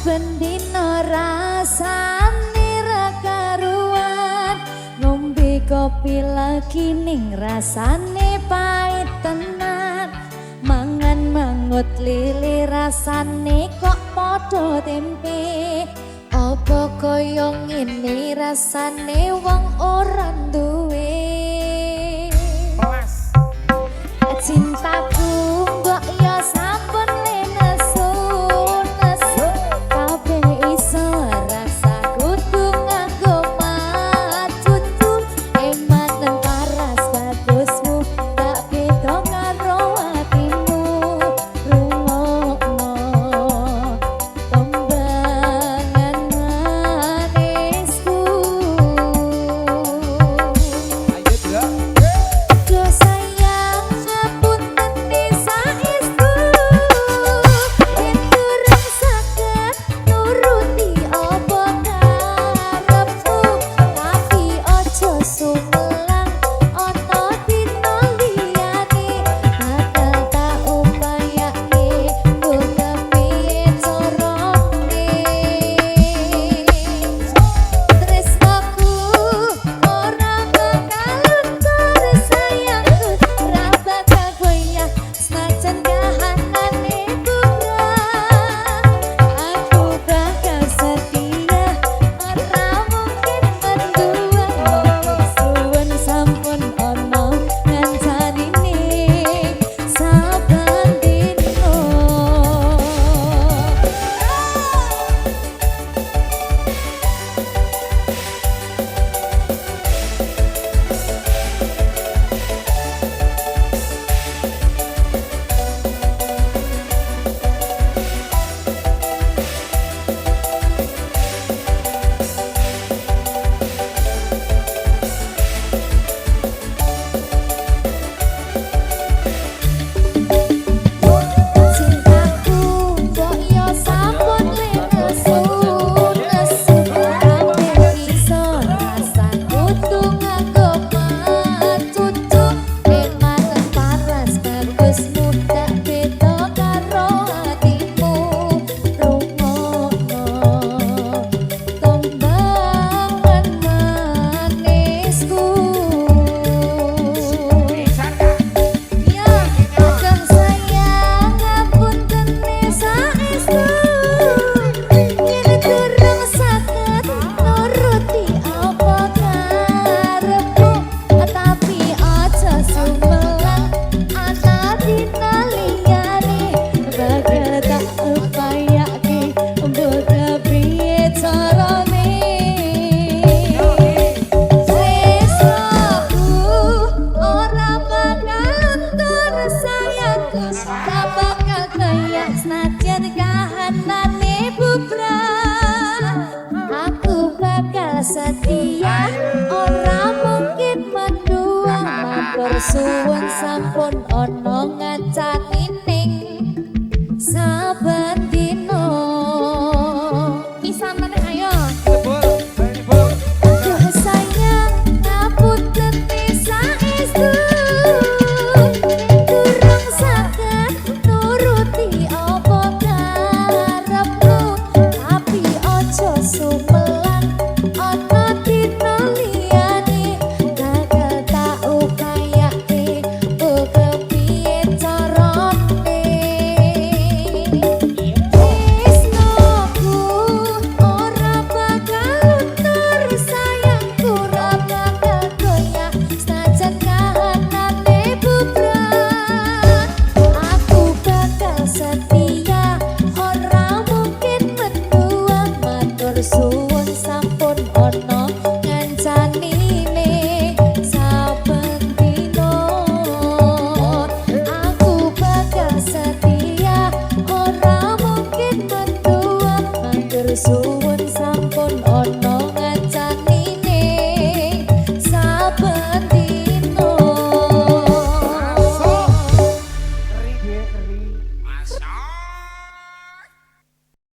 saben dina rasane ra karuan ngombe kopi lagi ning rasane pahit tenan mangan mangut lili rasane kok padha tempe apa kaya ngene rasane wong ora duwe cintaku mbok ya sampun nesu nesu kabeh iso rasa kudu nganggo macucu ematan paras bagusmu tak beda karo atimu rungokno tembangan manisku ayo do sayang ngapunten desa istu yen kurang saged nuruti apa karepmu tapi aja sumelang ana dina liyane bakal tak upayake mbok kepiye carane tresnaku ora bakal luntur sayangku ra bakal goyah senajan kahanane bubrah aku bakal setia ora mungkin mendua suwun sampun ono ngancanine saben dino cintaku mbok yo sampun nesu nesu kabeh iso rasa kudu nganggo macucu ematan paras bagusmu tak beda karo atimu rungokno tembangan manisku ya kadang sayang ngapunten desa istu yen kurang saged nuruti apa karepmu tapi aja sumelang ana dina liyane bakal tak upayake mbok kepiye carane tresnaku ora bakal luntur sayangku tak bakal kaya senajan kahanane bubrah aku bakal setia ora mungkin mendua matur suwun sampun ono ngancani saben dino pisan meneh ayo aduh sayang ngapunten desa istu kurang saged nuruti apa karepmu tapi aja sumelang ana dina liyane bakal tak upayake mbok kepiye carane tresnaku ora bakal luntur sayangku ora bakal goyah senajan kahanane bubrah aku bakal setia ora mungkin mendua matur suwun sampun ono ngancanine saben dino aku bakal setia ora mungkin mendua matur suwun sampun ono